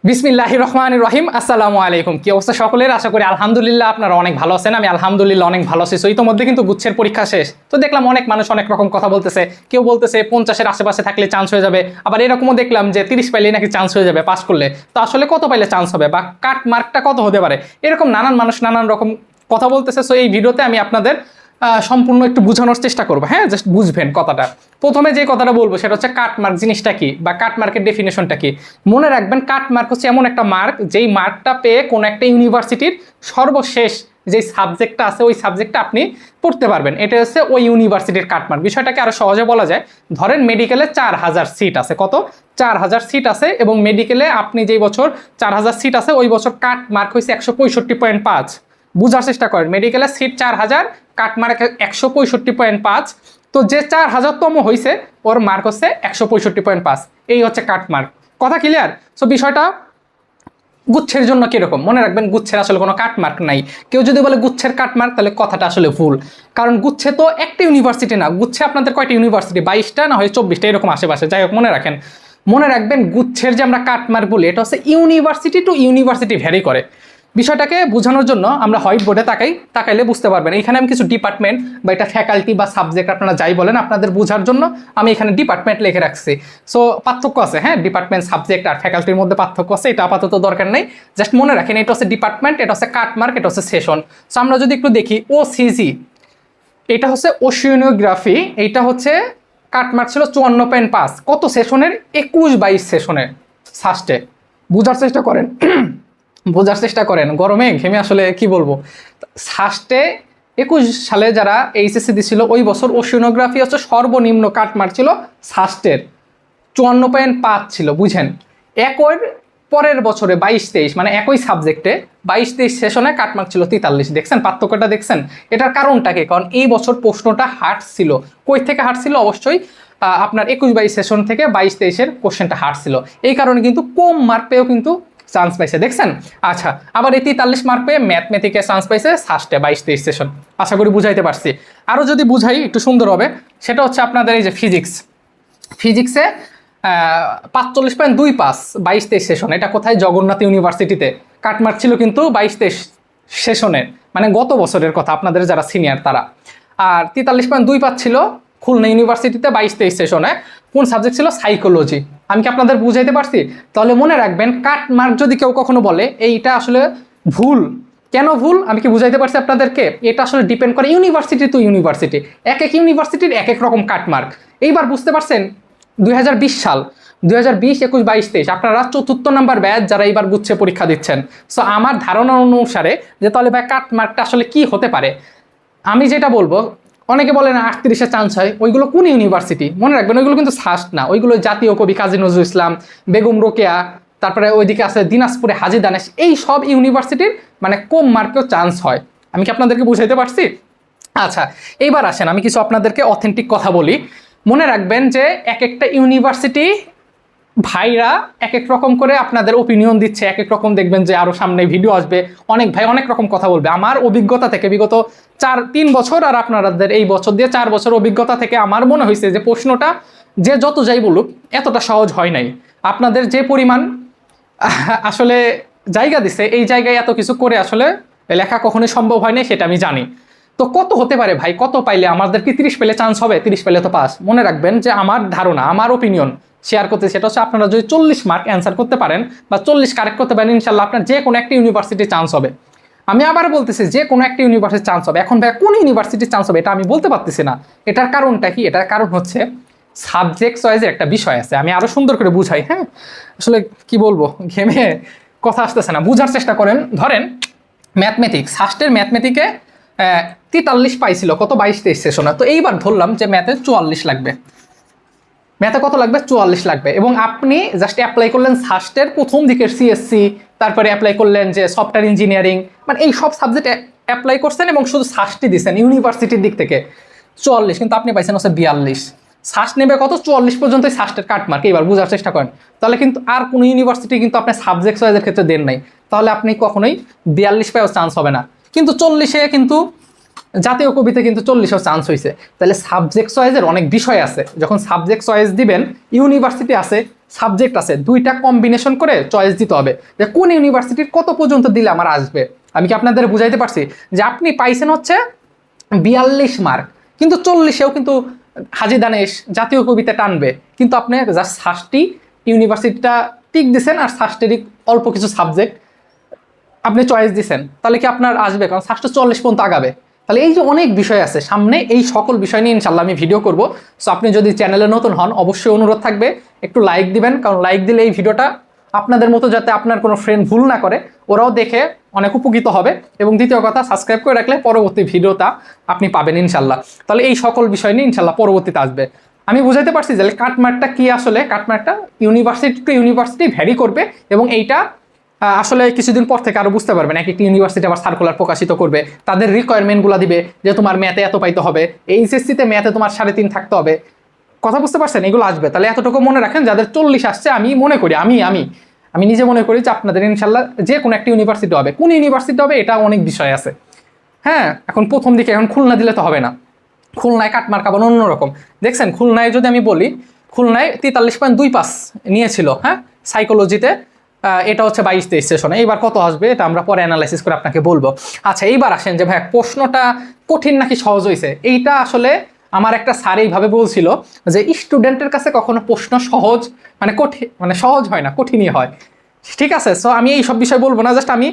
বিসমিল্লাহির রহমানির রহিম। আসসালামু আলাইকুম। কি অবস্থা সকলের? আশা করি আলহামদুলিল্লাহ আপনারা অনেক ভালো আছেন। আমি আলহামদুলিল্লাহ অনেক ভালো আছি। ইতোমধ্যে কিন্তু গুচ্ছের পরীক্ষা শেষ। তো দেখলাম অনেক মানুষ অনেক রকম কথা বলতেছে। কেউ বলতেছে 50-এর আশেপাশে থাকলে চান্স হয়ে যাবে, আবার এরকমও দেখলাম যে 30 পাইলেই নাকি চান্স হয়ে যাবে পাস করলে। তো আসলে কত পাইলে চান্স হবে বা কাট মার্কটা কত হতে পারে, এরকম নানান মানুষ নানান রকম কথা বলতেছে। সো এই ভিডিওতে আমি আপনাদের সম্পূর্ণ একটু বোঝানোর চেষ্টা করবো। হ্যাঁ, জাস্ট বুঝবেন কথাটা। প্রথমে যে কথাটা বলবো সেটা হচ্ছে কাটমার্ক জিনিসটা কি বা কাটমার্কের ডেফিনেশনটা কি। মনে রাখবেন, কাটমার্ক হচ্ছে এমন একটা মার্ক যেই মার্কটা পেয়ে কোনো একটা ইউনিভার্সিটির সর্বশেষ যেই সাবজেক্টটা আছে ওই সাবজেক্টটা আপনি পড়তে পারবেন। এটা হচ্ছে ওই ইউনিভার্সিটির কাটমার্ক। বিষয়টাকে আরো সহজে বলা যায়, ধরেন মেডিকেলে 4000 সিট আছে। কত? 4000 সিট আছে, এবং মেডিকেলে আপনি যেই বছর 4000 সিট আছে ওই বছর কাট মার্ক হয়েছে 165.5। বুঝার চেষ্টা করেন, মেডিকেলে সিট 4000, কাট মার্ক 165.5। তো যে 4000তম হয়েছে ওর মার্ক হচ্ছে 165.5। এই হচ্ছে কাট মার্ক। কথা ক্লিয়ার? সো বিষয়টা গুচ্ছের জন্য কিরকম মনে রাখবেন, গুচ্ছের আসলে কোনো কাট মার্ক নাই। কেউ যদি বলে গুচ্ছের কাট মার্ক, তাহলে কথাটা আসলে ভুল। কারণ গুচ্ছে তো একটা ইউনিভার্সিটি না, গুচ্ছে আপনাদের কয়টা ইউনিভার্সিটি? 22টা না হয় 24টা, এরকম আশেপাশে। যাই হোক, মনে রাখেন, মনে রাখবেন গুচ্ছের যে আমরা কাট মার্ক বলি এটা হচ্ছে ইউনিভার্সিটি টু ইউনিভার্সিটি ভ্যারি করে। বিষয়টাকে বোঝানোর জন্য আমরা হোয়াইট বোর্ডে তাকাইলে বুঝতে পারবেন। এখানে আমি কিছু ডিপার্টমেন্ট বা এটা ফ্যাকাল্টি বা সাবজেক্ট আপনারা যাই বলেন, আপনাদের বোঝার জন্য আমি এখানে ডিপার্টমেন্ট লিখে রাখছি। সো পার্থক্য আছে, হ্যাঁ, ডিপার্টমেন্ট সাবজেক্ট আর ফ্যাকাল্টির মধ্যে পার্থক্য আছে, এটা আপাতত দরকার নেই। জাস্ট মনে রাখেন, এটা হচ্ছে ডিপার্টমেন্ট, এটা হচ্ছে কাটমার্ক, এটা হচ্ছে সেশন। সো আমরা যদি একটু দেখি, OCG এটা হচ্ছে ওশিওনোগ্রাফি, এইটা হচ্ছে কাটমার্ক ছিল 54.5। কত সেশনের? 21-22 সেশনের ফার্স্টে। বোঝার চেষ্টা করেন, বোঝার চেষ্টা করেন, গরমে ঘেমে আসলে কি বলবো। ফার্স্টে 21 সালে যারা এইচএসসি দিছিল ওই বছর ওশিওনোগ্রাফি হচ্ছে সর্বনিম্ন কাটমার্ক ছিল ফার্স্টের 54.5 ছিল। বুঝেন, একই পরের বছরে 22-23 মানে একই সাবজেক্টে 22-23 সেশনে কাটমার্ক ছিল 43। দেখছেন পার্থক্যটা? দেখছেন এটার কারণটা কি? কারণ এই বছর প্রশ্নটা হার্ড ছিল। কই থেকে হার্ড ছিল? অবশ্যই আপনার 21-22 সেশন থেকে 22-23-এর কোশ্চেনটা হার্ড ছিল। এই কারণে কিন্তু কম মার্ক পেয়েও কিন্তু চান্স পাইছে। দেখছেন? আচ্ছা, আবার এই 43 মার্ক পেয়ে ম্যাথমেটিকে চান্স পাইছে ফার্স্টে 22-23 সেশন। আশা করি বুঝাইতে পারছি। আরও যদি বুঝাই একটু সুন্দর হবে, সেটা হচ্ছে আপনাদের এই যে ফিজিক্সে 45.25 22-23 সেশন। এটা কোথায়? জগন্নাথ ইউনিভার্সিটিতে কাটমার্ক ছিল কিন্তু 22-23 সেশনের, মানে গত বছরের কথা, আপনাদের যারা সিনিয়র তারা। আর 43.25 ছিল খুলনা ইউনিভার্সিটিতে 22-23 সেশনে। কোন সাবজেক্ট ছিল? সাইকোলজি। আমি কি আপনাদের বুঝাইতে পারছি? তাহলে মনে রাখবেন, কাটমার্ক যদি কেউ কখনো বলে এইটা আসলে ভুল। কেন ভুল আমি কি বুঝাইতে পারছি আপনাদেরকে? এটা আসলে ডিপেন্ড করে ইউনিভার্সিটি টু ইউনিভার্সিটি। এক এক ইউনিভার্সিটির এক এক রকম কাটমার্ক। এইবার বুঝতে পারছেন? 2020 সাল, 2020, 21, 22, 23 আপনারা 4র্থ নাম্বার ব্যাচ যারা এবার গুচ্ছে পরীক্ষা দিচ্ছেন। সো আমার ধারণা অনুসারে যে তাহলে ভাই কাটমার্কটা আসলে কি হতে পারে, আমি যেটা বলবো, অনেকে বলে না 38-এ চান্স হয়, ওইগুলো কোন ইউনিভার্সিটি? মনে রাখবেন, ওইগুলো কিন্তু ফার্স্ট না, ওইগুলো জাতীয় কবি কাজী নজরুল ইসলাম, বেগম রোকেয়া, তারপরে ওইদিকে আছে দিনাজপুরে হাজী দানেশ। এই সব ইউনিভার্সিটির মানে কম মার্কেও চান্স হয়। আমি কি আপনাদেরকে বুঝাইতে পারছি? আচ্ছা, এইবার আসেন আমি কিছু আপনাদেরকে অথেন্টিক কথা বলি। মনে রাখবেন যে এক একটা ইউনিভার্সিটি ভাইরা এক এক রকম করে আপনাদের ওপিনিয়ন দিচ্ছে, এক এক রকম। দেখবেন যে আরো সামনে ভিডিও আসবে, অনেক ভাই অনেক রকম কথা বলবে। আমার অভিজ্ঞতা থেকে বিগত 3 বছর আর আপনাদের এই বছর দিয়ে 4 বছর অভিজ্ঞতা থেকে আমার মনে হয়েছে যে প্রশ্নটা যে যত যাই বলুক এতটা সহজ হয় নাই। আপনাদের যে পরিমাণ আসলে জায়গা দিছে, এই জায়গায় এত কিছু করে আসলে লেখা কখনোই সম্ভব হয় না, সেটা আমি জানি। তো কত হতে পারে ভাই? কত পাইলে আমাদের কি 30 পেলে চান্স হবে? 30 পেলে তো পাস। মনে রাখবেন যে আমার ধারণা, আমার ওপিনিয়ন শেয়ার করতে, সেটা হচ্ছে আপনারা যদি 40 মার্ক অ্যান্সার করতে পারেন বা 40 কারেক্ট করতে পারেন, ইনশাল্লাহ আপনার যে কোনো একটা ইউনিভার্সিটি চান্স হবে। আমি আবার বলতেছি, যে কোনো একটা ইউনিভার্সিটি চান্স হবে। এখন ভাই কোন ইউনিভার্সিটি চান্স হবে এটা আমি বলতে পারতেছি না। এটার কারণটা কি? এটার কারণ হচ্ছে সাবজেক্ট চয়েসের একটা বিষয় আছে। আমি আরো সুন্দর করে বুঝাই। হ্যাঁ, আসলে কি বলবো, ঘেমে কথা আসতেছে না, বুঝার চেষ্টা করেন। ধরেন ম্যাথমেটিক্স, ফার্স্টের ম্যাথমেটিকে 43 পাইছিল কত? 22-23 সেশনে। তো এইবার ধরলাম যে ম্যাথে 44 লাগবে। ম্যাথে কত লাগবে? 44 লাগবে। এবং আপনি জাস্ট অ্যাপ্লাই করলেন ফার্স্টের প্রথম দিকের সিএসসি, তারপরে অ্যাপ্লাই করলেন যে সফটওয়্যার ইঞ্জিনিয়ারিং, মানে এই সব সাবজেক্টে অ্যাপ্লাই করছেন এবং শুধু সার্চটি দিচ্ছেন ইউনিভার্সিটির দিক থেকে 44, কিন্তু আপনি পাইছেন হচ্ছে 42। সার্চ নেবে কত? 44 পর্যন্তই সার্চের কাটমার্ক। এবার বোঝার চেষ্টা করেন। তাহলে কিন্তু আর কোনো ইউনিভার্সিটি কিন্তু আপনার সাবজেক্ট চয়েসের ক্ষেত্রে দেন নাই, তাহলে আপনি কখনোই 42 পেয়েও চান্স হবে না। কিন্তু 40-এ কিন্তু জাতীয় কবিতে কিন্তু 40-এও চান্স হয়েছে। তাহলে সাবজেক্ট চয়েসের অনেক বিষয় আছে। যখন সাবজেক্ট চয়েস দিবেন, ইউনিভার্সিটি আছে, সাবজেক্ট আছে, দুইটা কম্বিনেশন করে চয়েস দিতে হবে যে কোন ইউনিভার্সিটির কত পর্যন্ত দিলে আমার আসবে। আমি কি আপনাদের বুঝাইতে পারছি যে আপনি পাইছেন হচ্ছে 42 মার্ক, কিন্তু 40-এও কিন্তু হাজী দানেশ জাতীয় কবিতা টানবে, কিন্তু আপনি জাস্ট সাস্টি ইউনিভার্সিটিটা টিক দিছেন আর সাস্টেরই অল্প কিছু সাবজেক্ট আপনি চয়েস দিছেন, তাহলে কি আপনার আসবে? কারণ সাস্টে 40 পর্যন্ত আগাবে। তাহলে এই যে অনেক বিষয় আছে সামনে, এই সকল বিষয় নিয়ে ইনশাল্লাহ আমি ভিডিও করব। সো আপনি যদি চ্যানেলে নতুন হন অবশ্যই অনুরোধ থাকবে একটু লাইক দিবেন, কারণ লাইক দিলে এই ভিডিওটা আপনাদের মতো যাতে আপনার কোনো ফ্রেন্ড ভুল না করে, ওরাও দেখে অনেক উপকৃত হবে। এবং দ্বিতীয় কথা, সাবস্ক্রাইব করে রাখলে পরবর্তী ভিডিওটা আপনি পাবেন ইনশাল্লাহ। তাহলে এই সকল বিষয় নিয়ে ইনশাল্লাহ পরবর্তীতে আসবে। আমি বুঝাইতে পারছি যে কাটমার্কটা কি, আসলে কাটমার্কটা ইউনিভার্সিটি টু ইউনিভার্সিটি ভ্যারি করবে, এবং এইটা আসলে কিছুদিন পর থেকে আরো বুঝতে পারবেন। এক একটি ইউনিভার্সিটি আবার সার্কুলার প্রকাশিত করবে, তাদের রিকোয়ারমেন্টগুলো দিবে যে তোমার ম্যাথে এত পাইতে হবে, এইচএসসিতে ম্যাথে তোমার 3.5 থাকতে হবে। কথা বুঝতে পারছেন? এগুলো আসবে। তাহলে এতটুকু মনে রাখেন, যাদের 40 আসছে, আমি মনে করি আমি নিজে মনে করি যে আপনাদের ইনশাল্লাহ যে কোনো একটা ইউনিভার্সিটি হবে। কোন ইউনিভার্সিটি হবে এটা অনেক বিষয় আছে। হ্যাঁ, এখন প্রথম দিকে এখন খুলনা দিলে তো হবে না, খুলনায় কাটমার্ক আবার অন্যরকম। দেখছেন, খুলনায় যদি আমি বলি, খুলনায় 43.25 নিয়েছিল, হ্যাঁ, সাইকোলজিতে। এটা হচ্ছে 22-23 সেশনে। এইবার কত আসবে এটা আমরা পরে অ্যানালাইসিস করে আপনাকে বলবো। আচ্ছা, এইবার আসেন যে ভাই প্রশ্নটা কঠিন নাকি সহজ হয়েছে। এইটা আসলে আমার একটা স্যার এইভাবে বলছিল যে স্টুডেন্টের কাছে কখনো প্রশ্ন সহজ মানে কঠিন মানে সহজ হয় না, কঠিনই হয়। ঠিক আছে, সো আমি এই সব বিষয় বলবো না, জাস্ট আমি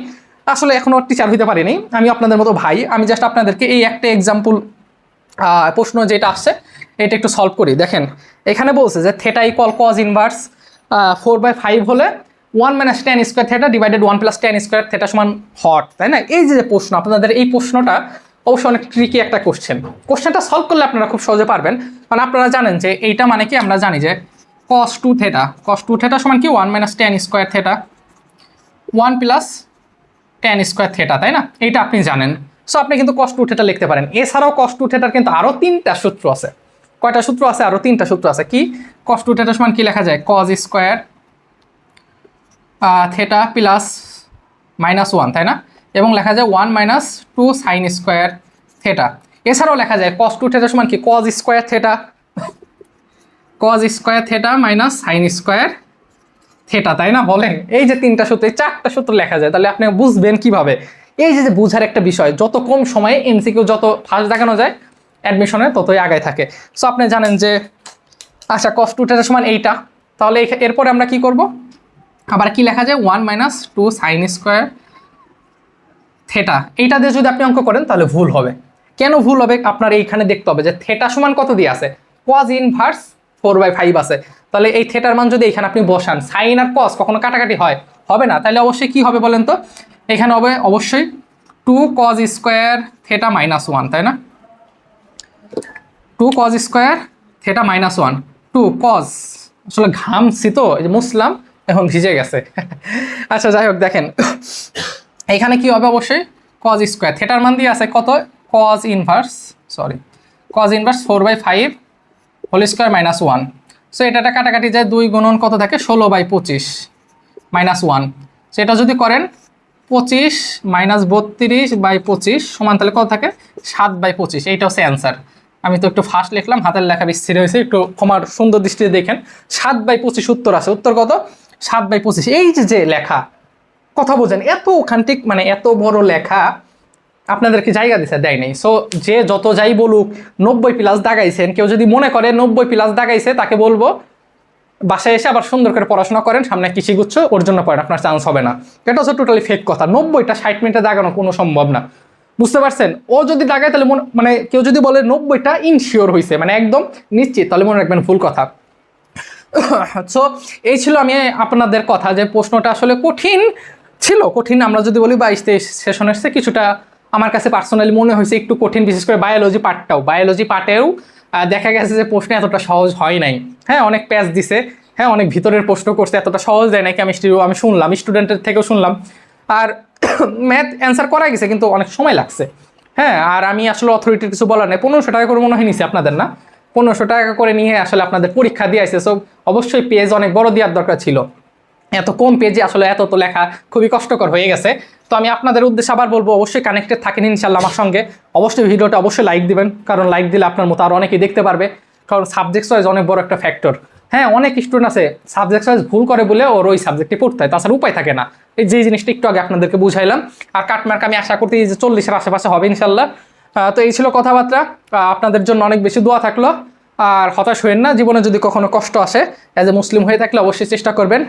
আসলে এখনো টিচার হইতে পারিনি, আমি আপনাদের মতো ভাই। আমি জাস্ট আপনাদেরকে এই একটা এক্সাম্পল প্রশ্ন যেটা আসছে এটা একটু সলভ করি। দেখেন, এখানে বলছে যে থেটা ইকুয়াল কজ ইনভার্স 4/5 হলে 1 - tan square theta divided 1 + tan square theta সমান হট, তাই না? এই যে প্রশ্ন, আপনাদের এই প্রশ্নটা অবশ্যই অনেক ট্রিকি একটা কোশ্চেনটা সলভ করলে আপনারা খুব সহজে পারবেন। কারণ আপনারা জানেন যে এইটা মানে কি, আমরা জানি যে cos 2 থেটা সমান কি 1 - tan square theta 1 + tan square theta, তাই না? এইটা আপনি জানেন। সো আপনি কিন্তু cos 2 থেটা লিখতে পারেন। এছাড়াও cos 2 থেটার কিন্তু আরও 3টা সূত্র আছে। কয়টা সূত্র আছে? আরও 3টা সূত্র আছে। কি? cos 2 থেটা সমান কি লেখা যায়? cos স্কোয়ার থেটা প্লাস -1, তাই না? এবং লেখা যায় 1 - 2 sin স্কোয়ার থেটা। এছাড়াও লেখা যায় cos 2 থেটা সমান কি cos square theta minus sin square theta, তাই না? বলেন, এই যে 3টা সূত্র, এই 4টা সূত্র লেখা যায়, তাহলে আপনি বুঝবেন কিভাবে। এই যে বুঝার একটা বিষয়, যত কম সময়ে এমসিকিউ যত ফাস্ট দেখানো যায় অ্যাডমিশনে ততই আগায় থাকে। সো আপনি জানেন যে আচ্ছা cos 2 থেটা সমান এইটা, তাহলে এরপরে আমরা কি করব? আবার কি লেখা যায়? 1 - 2 sin স্কোয়ার থেটা। এইটা দিয়ে যদি আপনি অঙ্ক করেন তাহলে ভুল হবে। কেন ভুল হবে? আপনার এইখানে দেখতে হবে যে থেটা সমান কত দিয়ে আছে, cos ইনভার্স 4/5 আছে। তাহলে এই থেটার মান যদি এখানে আপনি বসান, সাইন আর cos কখনো কাটাকাটি হয়? হবে না। তাহলে অবশ্যই কি হবে বলেন তো? এখানে হবে অবশ্যই 2 cos স্কোয়ার থেটা -1, তাই না? 2 cos স্কোয়ার থেটা -1 2 cos, আসলে ঘামছি তো, এই যে মুসলাম এখন ভিজে গেছে। আচ্ছা যাই হোক, দেখেন এখানে কি হবে? অবশ্যই cos স্কোয়ার থেটার মান দিয়ে আছে কত, cos inverse 4/5 whole square -1। So এটা কাটাকাটি যায়, 2 গুণন কত থাকে? 16/25 -1। সো এটা যদি করেন 25 - 32/25 সমান তাহলে কত থাকে? 7/25। এইটা হচ্ছে অ্যান্সার। আমি তো একটু ফাস্ট লিখলাম, হাতের লেখা বিচ্ছিরি হয়েছে, একটু ক্ষমার সুন্দর দৃষ্টিতে দেখেন। 7/25 উত্তর আছে। উত্তর কত? 7/25। এই যে লেখা, কথা বোঝেন, এত ওখানটিক মানে এত বড় লেখা আপনাদেরকে জায়গা দিছে, দেয় নাই। সো যে যত যাই বলুক 90+ দাগাইছেন, কেউ যদি মনে করে 90+ দাগাইছে, তাকে বলবো বাসায় এসে আবার সুন্দর করে পড়াশোনা করেন, সামনে কৃষি গুচ্ছ ওর জন্য পড়েন, আপনার চান্স হবে না। এটা হচ্ছে টোটালি ফেক কথা। 90টা 60 মিনিটে দাগানো কোনো সম্ভব না, বুঝতে পারছেন? ও যদি দাগায় তাহলে মানে কেউ যদি বলে 90টা ইনশিওর হয়েছে, মানে একদম নিশ্চিত, তাহলে মনে রাখবেন ভুল কথা। সো এই ছিল আমি আপনাদের কথা, যে প্রশ্নটা আসলে কঠিন ছিল। কঠিন আমরা যদি বলি 22-23 সেশন এসছে, কিছুটা আমার কাছে পার্সোনালি মনে হয়েছে একটু কঠিন, বিশেষ করে বায়োলজি পার্টেও দেখা গেছে যে প্রশ্ন এতটা সহজ হয় নাই। হ্যাঁ, অনেক প্যাচ দিছে, হ্যাঁ, অনেক ভিতরের প্রশ্ন করছে, এতটা সহজ দেয় নাই। কেমিস্ট্রিও আমি শুনলাম, স্টুডেন্টের থেকেও শুনলাম। আর ম্যাথ অ্যান্সার করা গেছে, কিন্তু অনেক সময় লাগছে। হ্যাঁ, আর আমি আসলে অথরিটির কিছু বলার নেই। 1500 টাকা করে মনে হয় নিছি আপনাদের, না? 1500 টাকা করে নিয়ে আসলে আপনাদের পরীক্ষা দিয়ে আসছে। সো অবশ্যই পেজ অনেক বড় দেওয়ার দরকার ছিল। এত কম পেজে আসলে এত তো লেখা খুবই কষ্টকর হয়ে গেছে। তো আমি আপনাদের উদ্দেশ্যে আবার বলবো, অবশ্যই কানেক্টেড থাকেন ইনশাল্লাহ আমার সঙ্গে। অবশ্যই ভিডিওটা অবশ্যই লাইক দিবেন, কারণ লাইক দিলে আপনার মতো আরও অনেকেই দেখতে পারবে। কারণ সাবজেক্ট ওয়াইজ অনেক বড় একটা ফ্যাক্টর। হ্যাঁ, অনেক স্টুডেন্ট আছে সাবজেক্ট চয়েস ভুল করে বলে ওর ওই সাবজেক্টে পড়তে হয়, তাছাড়া উপায় থাকে না। এই যে জিনিসটা একটু আগে আপনাদেরকে বুঝাইলাম। আর কাটমার্ক আমি আশা করতে যে 40-এর আশেপাশে হবে ইনশাল্লাহ। তো এই ছিল কথাবার্তা। আপনাদের জন্য অনেক বেশি দোয়া থাকলো। আর হতাশ হইেন না, জীবনে যদি কখনো কষ্ট আসে অ্যাজ এ মুসলিম হয়ে থাকলে অবশ্যই চেষ্টা করবেন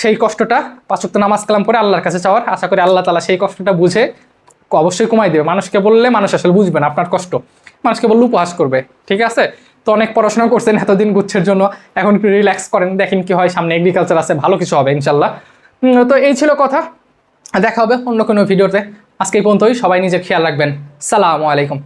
সেই কষ্টটা 5 ওয়াক্ত নামাজ কালাম করে আল্লাহর কাছে চাওয়ার। আশা করি আল্লাহ তাআলা সেই কষ্টটা বুঝে অবশ্যই কমাই দেবে। মানুষকে বললে মানুষ আসলে বুঝবে না আপনার কষ্ট, মানুষকে বললে উপহাস করবে। ঠিক আছে, তো অনেক পড়াশোনা করছেন এতদিন গুচ্ছের জন্য, এখন একটু রিল্যাক্স করেন, দেখেন কি হয়, সামনে এগ্রিকালচার আছে, ভালো কিছু হবে ইনশাল্লাহ। তো এই ছিল কথা, দেখা হবে অন্য কোনো ভিডিওতে। আজকে এই পর্যন্তই, সবাই নিজের খেয়াল রাখবেন। সালামু আলাইকুম।